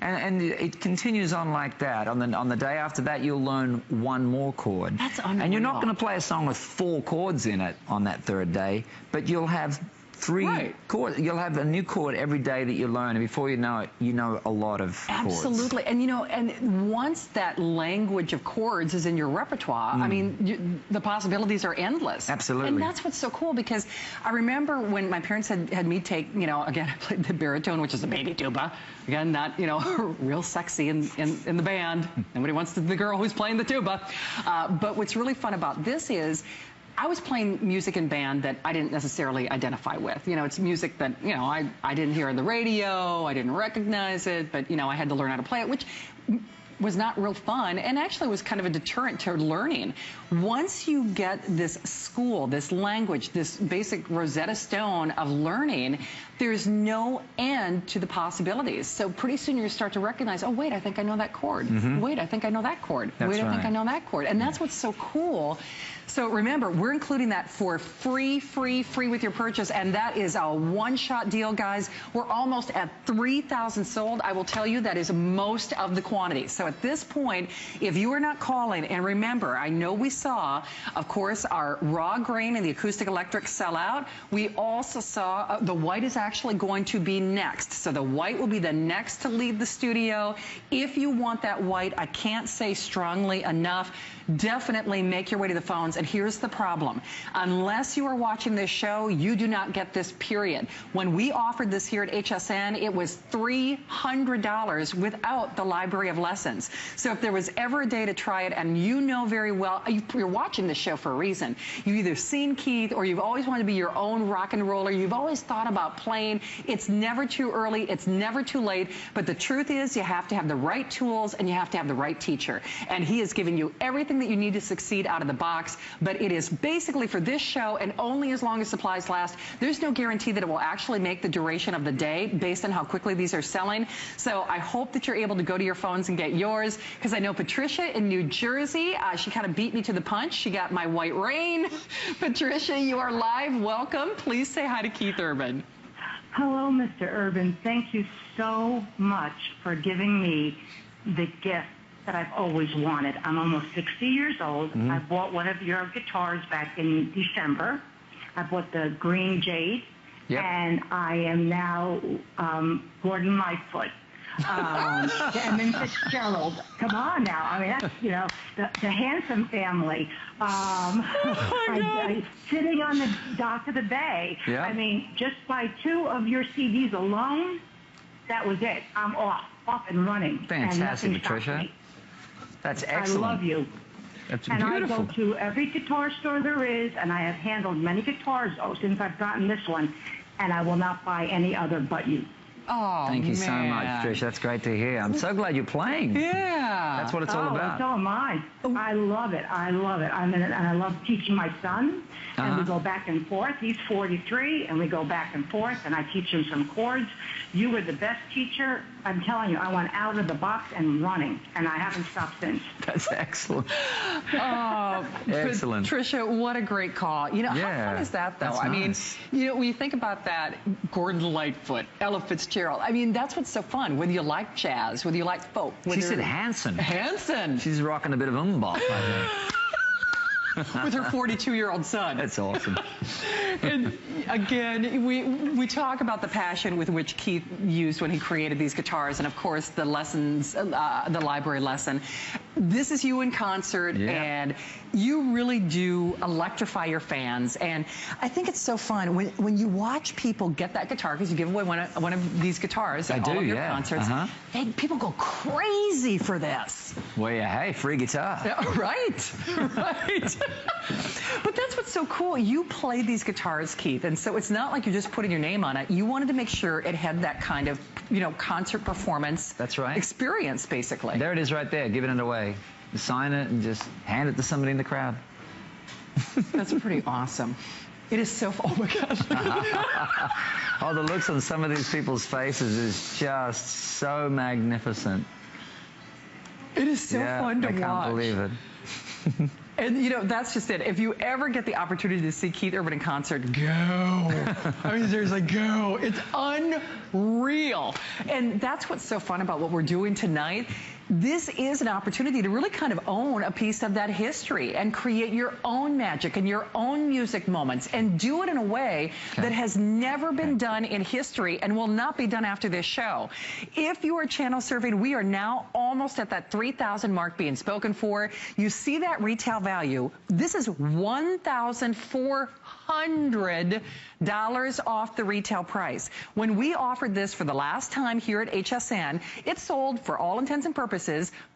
And it continues on like that. On the day after that, you'll learn 1 more chord. That's unreal. And you're not going to play a song with 4 chords in it on that 3rd day, but you'll have 3 chords. You'll have a new chord every day that you learn, and before you know it, you know a lot of chords. Absolutely. And you know, and once that language of chords is in your repertoire, I mean, the possibilities are endless. Absolutely. And that's what's so cool, because I remember when my parents had me take, you know, again, I played the baritone, which is a baby tuba. Again, not, you know, real sexy in the band. Nobody wants the girl who's playing the tuba. But what's really fun about this is, I was playing music in band that I didn't necessarily identify with. You know, it's music that, you know, I didn't hear on the radio, I didn't recognize it, but, you know, I had to learn how to play it, which was not real fun and actually was kind of a deterrent to learning. Once you get this school, this language, this basic Rosetta Stone of learning, there's no end to the possibilities. So pretty soon you start to recognize, oh, wait, I think I know that chord. Wait, I think I know that chord. That's wait, I think right. I know that chord. And that's what's so cool. So remember, we're including that for free with your purchase, and that is a one-shot deal, guys. We're almost at 3,000 sold. I will tell you that is most of the quantity. So at this point, if you are not calling, and remember, I know we saw, of course, our raw grain and the AcousticElectric sell out. We also saw the white is actually going to be next. So the white will be the next to leave the studio. If you want that white, I can't say strongly enough, definitely make your way to the phones. And here's the problem. Unless you are watching this show, you do not get this, period. When we offered this here at HSN, it was $300 without the library of lessons. So if there was ever a day to try it, and you know very well, you're watching this show for a reason. You've either seen Keith, or you've always wanted to be your own rock and roller. You've always thought about playing. It's never too early. It's never too late. But the truth is, you have to have the right tools, and you have to have the right teacher. And he is giving you everything that you need to succeed out of the box, but it is basically for this show and only as long as supplies last. There's no guarantee that it will actually make the duration of the day based on how quickly these are selling. So I hope that you're able to go to your phones and get yours, because I know Patricia in New Jersey, she kind of beat me to the punch. She got my White Rain. Patricia, you are live. Welcome. Please say hi to Keith Urban. Hello, Mr. Urban. Thank you so much for giving me the gift that I've always wanted. I'm almost 60 years old. I bought one of your guitars back in December. I bought the Green Jade, and I am now Gordon Lightfoot. Edmund Fitzgerald. Come on now. I mean, that's, you know, the Handsome family. Sitting on the dock of the bay. Yeah. I mean, just by 2 of your CDs alone, that was it. I'm off and running. Fantastic, Patricia. That's excellent. I love you. That's and beautiful. I go to every guitar store there is, and I have handled many guitars since I've gotten this one, and I will not buy any other but you. Oh, thank you so much, Trish. That's great to hear. I'm so glad you're playing. Yeah. That's what it's all about. So am I. I love it. I love it. And I love teaching my son. And we go back and forth. He's 43, and we go back and forth, and I teach him some chords. You were the best teacher. I'm telling you, I went out of the box and running, and I haven't stopped since. That's excellent. Oh, excellent. Tricia, what a great call. You know, how fun is that, though? I mean, you know, when you think about that, Gordon Lightfoot, Ella Fitzgerald, I mean, that's what's so fun. Whether you like jazz, whether you like folk. She said Hanson. Hanson. She's rocking a bit of umbop, I think. With her 42-year-old son. That's awesome. And again, we talk about the passion with which Keith used when he created these guitars, and of course the lessons, the library lesson. This is you in concert, and you really do electrify your fans. And I think it's so fun when you watch people get that guitar, because you give away one of these guitars at all of your concerts. And people go crazy for this. Well, yeah, hey, free guitar. Right, right. But that's what's so cool. You played these guitars, Keith, and so it's not like you're just putting your name on it. You wanted to make sure it had that kind of, you know, concert performance. That's right. Experience, basically. There it is right there, giving it away. Sign it and just hand it to somebody in the crowd. That's pretty awesome. It is so, oh my gosh. Oh, the looks on some of these people's faces is just so magnificent. It is so fun to watch. I can't believe it. And, you know, that's just it. If you ever get the opportunity to see Keith Urban in concert, go. I mean, seriously, go. It's unreal. And that's what's so fun about what we're doing tonight. This is an opportunity to really kind of own a piece of that history and create your own magic and your own music moments, and do it in a way that has never been done in history and will not be done after this show. If you are channel surveyed, we are now almost at that 3,000 mark being spoken for. You see that retail value. This is $1,400 off the retail price. When we offered this for the last time here at HSN, it sold, for all intents and purposes,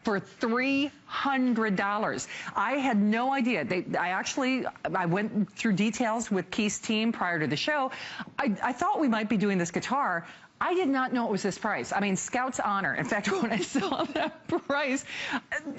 for $300. I had no idea. I went through details with Keith's team prior to the show. I thought we might be doing this guitar. I did not know it was this price. I mean, Scout's honor. In fact, when I saw that price,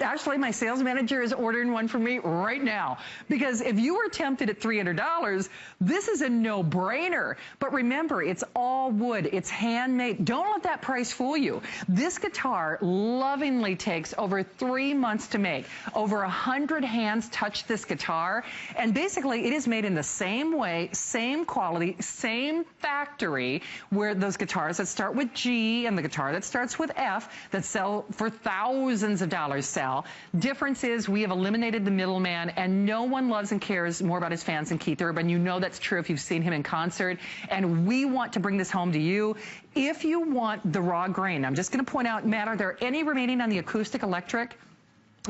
actually, my sales manager is ordering one for me right now. Because if you were tempted at $300, this is a no-brainer. But remember, it's all wood. It's handmade. Don't let that price fool you. This guitar lovingly takes over 3 months to make. Over 100 hands touch this guitar. And basically, it is made in the same way, same quality, same factory, where those guitars that start with G and the guitar that starts with F that sell for thousands of dollars sell. Difference is we have eliminated the middleman, and no one loves and cares more about his fans than Keith Urban. You know that's true if you've seen him in concert, and we want to bring this home to you. If you want the raw grain, I'm just going to point out, Matt, are there any remaining on the AcousticElectric?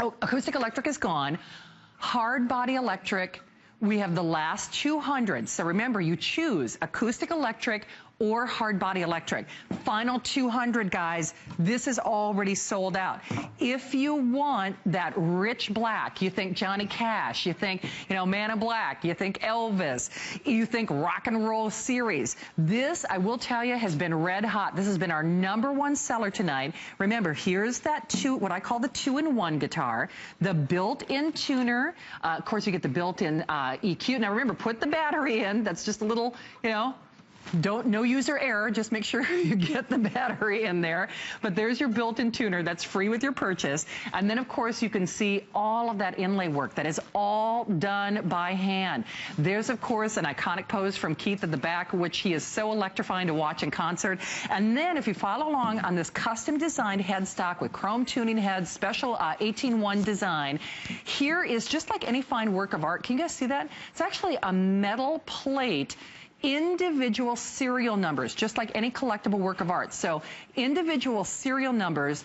Oh, AcousticElectric is gone. Hard body electric, we have the last 200. So remember, you choose AcousticElectric or hard body electric. Final 200, guys. This is already sold out. If you want that rich black, you think Johnny Cash, you think, Man in Black, you think Elvis, you think rock and roll series. This, I will tell you, has been red hot. This has been our #1 seller tonight. Remember, here's that what I call the 2-in-1 guitar, the built-in tuner. Of course, you get the built-in EQ. Now, remember, put the battery in. That's just a little, no user error, just make sure you get the battery in there. But there's your built-in tuner that's free with your purchase. And then, of course, you can see all of that inlay work that is all done by hand. There's, of course, an iconic pose from Keith at the back, which he is so electrifying to watch in concert. And then if you follow along on this custom-designed headstock with chrome tuning heads, special 18-1 design, here is just like any fine work of art. Can you guys see that? It's actually a metal plate, individual serial numbers, just like any collectible work of art. So individual serial numbers,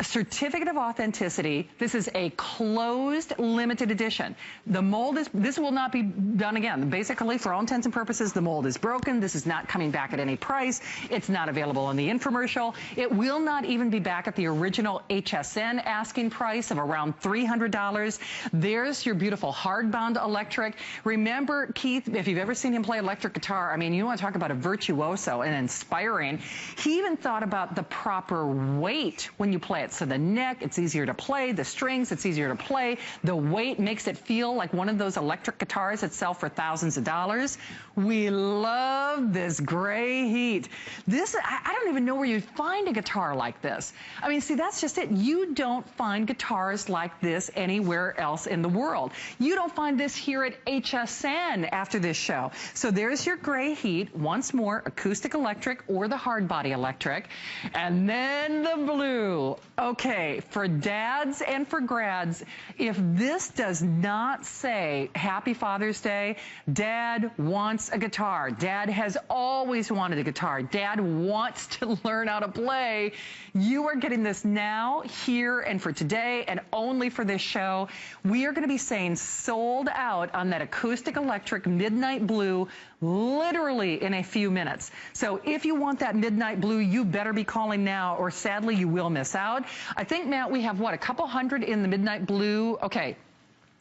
certificate of authenticity. This is a closed limited edition. The mold this will not be done again. Basically, for all intents and purposes, the mold is broken. This is not coming back at any price. It's not available on the infomercial. It will not even be back at the original HSN asking price of around $300. There's your beautiful hardbound electric. Remember, Keith, if you've ever seen him play electric guitar, I mean, you want to talk about a virtuoso and inspiring. He even thought about the proper weight when you play it. So the neck, it's easier to play. The strings, it's easier to play. The weight makes it feel like one of those electric guitars that sell for thousands of dollars. We love this gray heat. This, I don't even know where you'd find a guitar like this. I mean, see, that's just it. You don't find guitars like this anywhere else in the world. You don't find this here at HSN after this show. So there's your gray heat. Once more, AcousticElectric or the hard body electric. And then the blue. Okay, for dads and for grads, if this does not say Happy Father's Day, Dad wants a guitar. Dad has always wanted a guitar. Dad wants to learn how to play. You are getting this now, here, and for today, and only for this show. We are going to be saying sold out on that AcousticElectric Midnight Blue literally in a few minutes. So if you want that midnight blue, you better be calling now, or sadly you will miss out. I think, Matt, we have, what, a couple hundred in the midnight blue? Okay.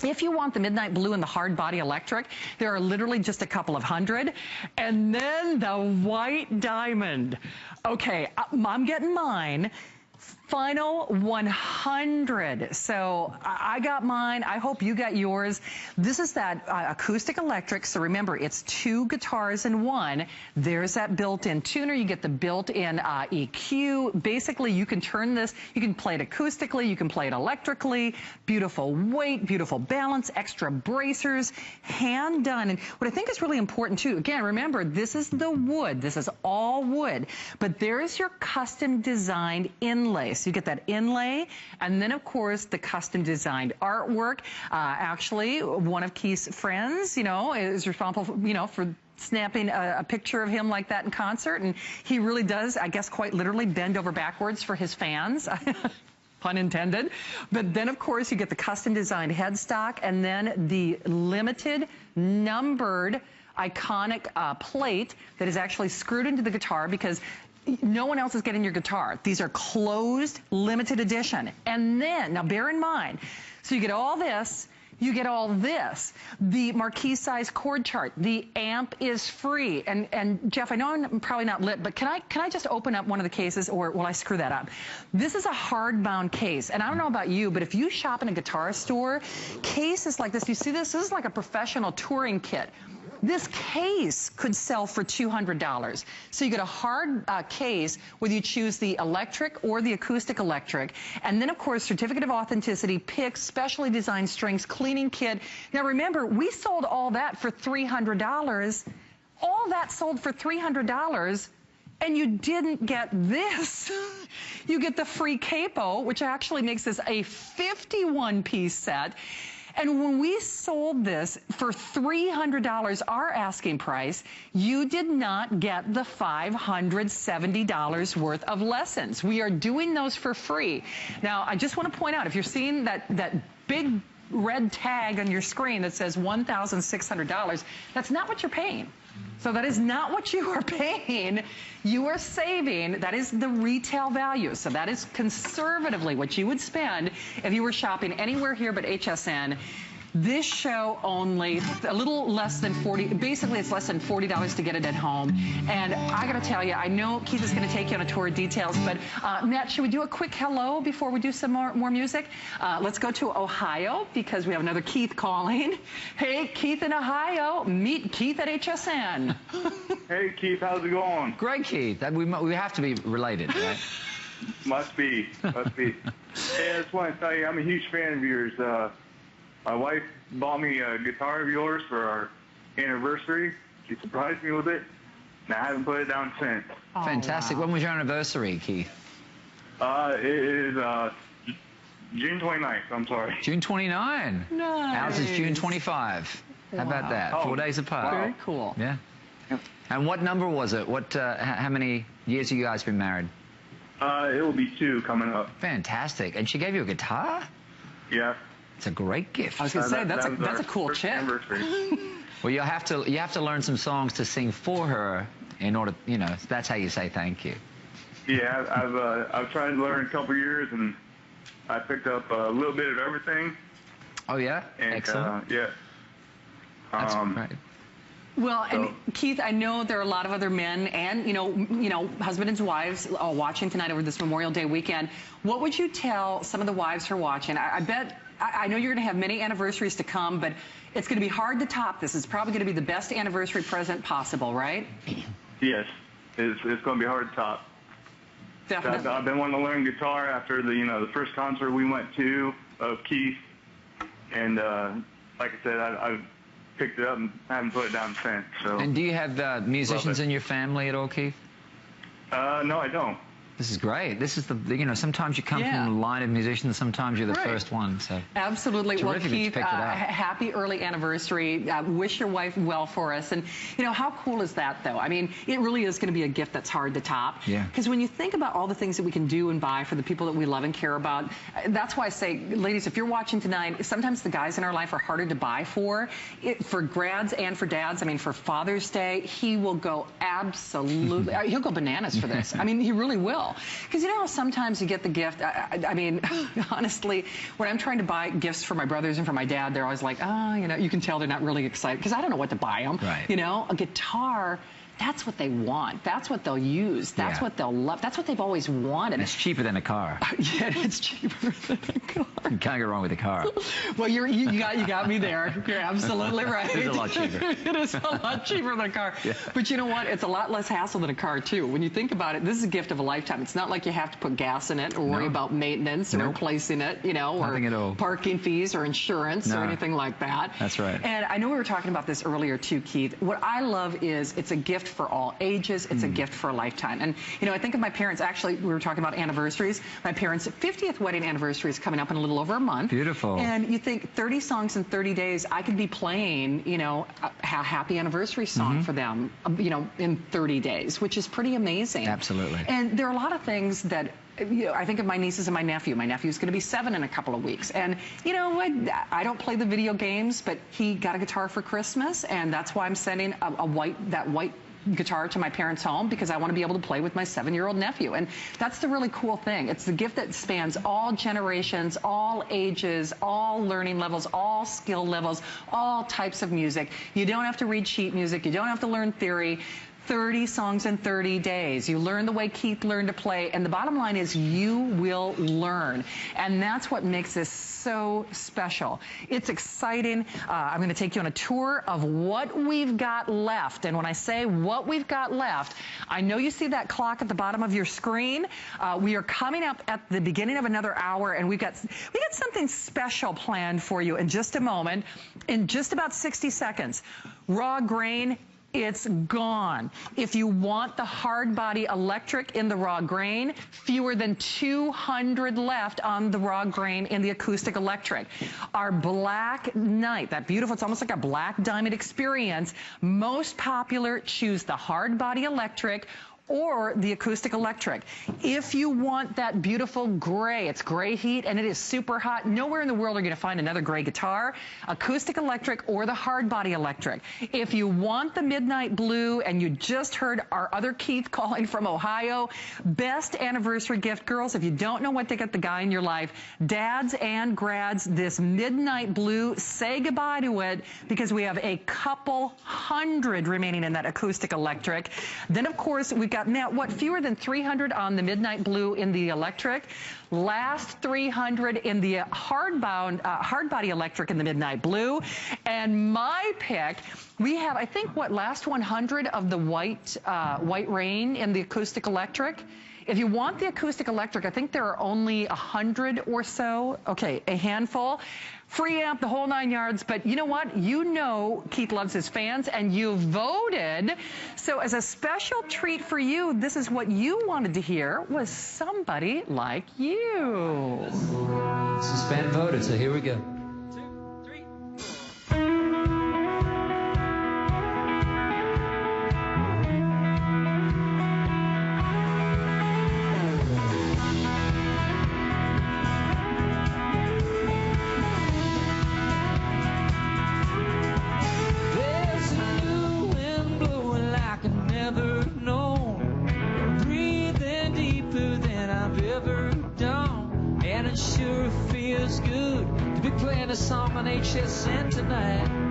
If you want the midnight blue and the hard body electric, there are literally just a couple of hundred. And then the white diamond. Okay, I'm getting mine. Final 100. So I got mine. I hope you got yours. This is that AcousticElectric. So remember, it's 2 guitars in one. There's that built-in tuner. You get the built-in EQ. Basically, you can turn this. You can play it acoustically. You can play it electrically. Beautiful weight, beautiful balance, extra bracers, hand done. And what I think is really important too, again, remember, this is the wood. This is all wood. But there's your custom designed inlay. So you get that inlay, and then, of course, the custom-designed artwork. Actually, one of Keith's friends, is responsible, for snapping a picture of him like that in concert, and he really does, I guess, quite literally bend over backwards for his fans. Pun intended. But then, of course, you get the custom-designed headstock, and then the limited, numbered, iconic plate that is actually screwed into the guitar, because no one else is getting your guitar. These are closed, limited edition. And then, now bear in mind, so you get all this, you get all this, the marquee size chord chart, the amp is free. And Jeff, I know I'm probably not lit, but can I just open up one of the cases, or will I screw that up? This is a hardbound case, and I don't know about you, but if you shop in a guitar store, cases like this, you see this? This is like a professional touring kit. This case could sell for $200. So you get a hard case, whether you choose the electric or the AcousticElectric. And then, of course, certificate of authenticity, picks, specially designed strings, cleaning kit. Now, remember, we sold all that for $300. All that sold for $300. And you didn't get this. You get the free capo, which actually makes this a 51-piece set. And when we sold this for $300, our asking price, you did not get the $570 worth of lessons. We are doing those for free. Now, I just want to point out, if you're seeing that big red tag on your screen that says $1,600. That's not what you're paying. So that is not what you are paying. You are saving. That is the retail value. So that is conservatively what you would spend if you were shopping anywhere here but HSN. This show only, a little less than 40, basically it's less than $40 to get it at home. And I gotta tell you, I know Keith is gonna take you on a tour of details, but Matt, should we do a quick hello before we do some more music? Let's go to Ohio because we have another Keith calling. Hey, Keith in Ohio, meet Keith at HSN. Hey Keith, how's it going? Great, Keith. We have to be related, right? Must be. Hey, I just want to tell you, I'm a huge fan of yours. My wife bought me a guitar of yours for our anniversary. She surprised me with it, and I haven't put it down since. Oh, fantastic. wow. When was your anniversary, Keith? It is June 29th, I'm sorry. June 29. Nice. Ours is June 25. How about that? Oh, 4 days apart. Very cool. Yeah. And what number was it? What? How many years have you guys been married? It will be 2 coming up. Fantastic. And she gave you a guitar? Yeah. It's a great gift. I was gonna say that's a cool first chick. anniversary. Well, you have to learn some songs to sing for her in order, you know, that's how you say thank you. Yeah, I've tried to learn a couple years, and I picked up a little bit of everything. Oh yeah. And, excellent. Yeah. That's great. Well, and Keith, I know there are a lot of other men and, you know, husbands and wives all watching tonight over this Memorial Day weekend. What would you tell some of the wives who are watching? I know you're going to have many anniversaries to come, but it's going to be hard to top this. It's probably going to be the best anniversary present possible, right? Yes. It's going to be hard to top. Definitely. I've been wanting to learn guitar after the first concert we went to of Keith, and like I said, I've picked it up and haven't put it down since. So. And do you have musicians in your family at all, Keith? No, I don't. This is great. This is sometimes you come from a line of musicians, sometimes you're the first one. So absolutely. Well, terrific that you Keith, picked it up. happy early anniversary. Wish your wife well for us. And, you know, how cool is that, though? I mean, it really is going to be a gift that's hard to top. Yeah. Because when you think about all the things that we can do and buy for the people that we love and care about, that's why I say, ladies, if you're watching tonight, sometimes the guys in our life are harder to buy for grads and for dads. I mean, for Father's Day, he will go absolutely, he'll go bananas for this. I mean, he really will. Because you know how sometimes you get the gift, I mean, honestly, when I'm trying to buy gifts for my brothers and for my dad, they're always like, oh, you know, you can tell they're not really excited because I don't know what to buy them. Right. You know, a guitar, that's what they want. That's what they'll use. That's what they'll love. That's what they've always wanted. And it's cheaper than a car. Yeah, it's cheaper than a car. You can't go wrong with a car. Well, you got me there. You're absolutely right. It's a lot cheaper. It is a lot cheaper than a car. Yeah. But you know what? It's a lot less hassle than a car, too. When you think about it, this is a gift of a lifetime. It's not like you have to put gas in it or worry about maintenance or replacing it, you know, nothing at all. or parking fees or insurance or anything like that. That's right. And I know we were talking about this earlier, too, Keith. What I love is it's a gift for all ages. It's a gift for a lifetime. And, you know, I think of my parents. Actually, we were talking about anniversaries. My parents' 50th wedding anniversary is coming up in a little over a month. Beautiful. And you think 30 songs in 30 days, I could be playing, you know, a happy anniversary song for them, you know, in 30 days, which is pretty amazing. Absolutely. And there are a lot of things that, you know, I think of my nieces and my nephew. My nephew's going to be 7 in a couple of weeks. And, you know, I don't play the video games, but he got a guitar for Christmas, and that's why I'm sending that white guitar to my parents' home, because I want to be able to play with my 7-year-old nephew. And that's the really cool thing. It's the gift that spans all generations, all ages, all learning levels, all skill levels, all types of music. You don't have to read sheet music. You don't have to learn theory. 30 songs in 30 days. You learn the way Keith learned to play, and the bottom line is you will learn. And that's what makes this so special. It's exciting. I'm going to take you on a tour of what we've got left. And when I say what we've got left, I know you see that clock at the bottom of your screen. We are coming up at the beginning of another hour, and we got something special planned for you in just a moment. In just about 60 seconds. Raw grain, it's gone. If you want the hard body electric in the raw grain, fewer than 200 left on the raw grain in the AcousticElectric. Our Black Knight, that beautiful, it's almost like a black diamond experience. Most popular, choose the hard body electric or the AcousticElectric. If you want that beautiful gray, it's gray heat and it is super hot. Nowhere in the world are you going to find another gray guitar. AcousticElectric or the hard body electric. If you want the midnight blue, and you just heard our other Keith calling from Ohio, best anniversary gift, girls. If you don't know what to get the guy in your life, dads and grads, this midnight blue, say goodbye to it, because we have a couple hundred remaining in that AcousticElectric. Then, of course, we've got, Matt, what, fewer than 300 on the midnight blue in the electric? Last 300 in the hard body electric in the midnight blue. And my pick, we have, I think, what, last 100 of the white rain in the AcousticElectric. If you want the AcousticElectric, I think there are only 100 or so. Okay, a handful. Free amp, the whole 9 yards. But you know what? You know Keith loves his fans, and you voted. So as a special treat for you, this is what you wanted to hear, was Somebody Like You. This is fan voted, so here we go. It sure feels good to be playing a song on HSN tonight.